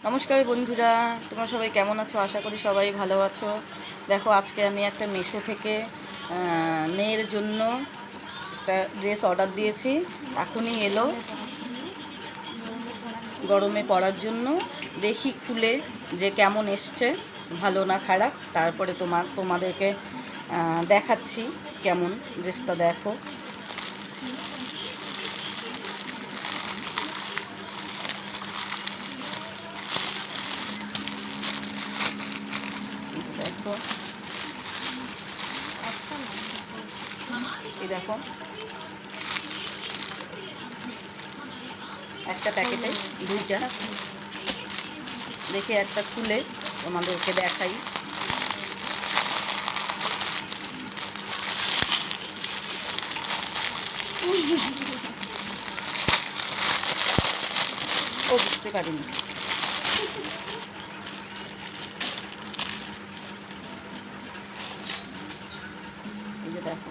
নমস্কার বন্ধুরা, তোমরা সবাই কেমন আছো? আশা করি সবাই ভালো আছো। দেখো, আজকে আমি একটা মিশো থেকে মেয়ের জন্য একটা ড্রেস অর্ডার দিয়েছি। এখনই এলো গরমে পরার জন্য। দেখি খুলে যে কেমন এসছে, ভালো না খারাপ, তারপরে তোমাদেরকে দেখাচ্ছি কেমন ড্রেসটা। দেখো, দেখো, এই দেখো, একটা প্যাকেটে দুইটা। দেখে একটা খুলে তোমাদেরকে দেখাই। ও বুঝতে পারিনি। এই যে দেখো,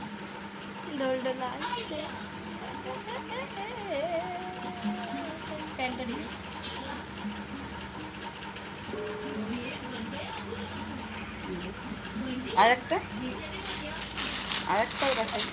আরেকটাও দেখাই।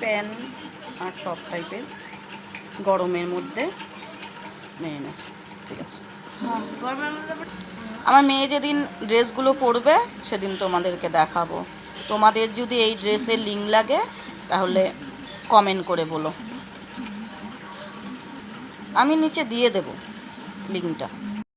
প্যান্ট আর টপ টাইপের, গরমের মধ্যে নিয়ে এনেছে। ঠিক আছে, আমার মেয়ে যেদিন ড্রেসগুলো পরবে সেদিন তোমাদেরকে দেখাবো। তোমাদের যদি এই ড্রেসের লিঙ্ক লাগে তাহলে কমেন্ট করে বলো, আমি নিচে দিয়ে দেব লিঙ্কটা।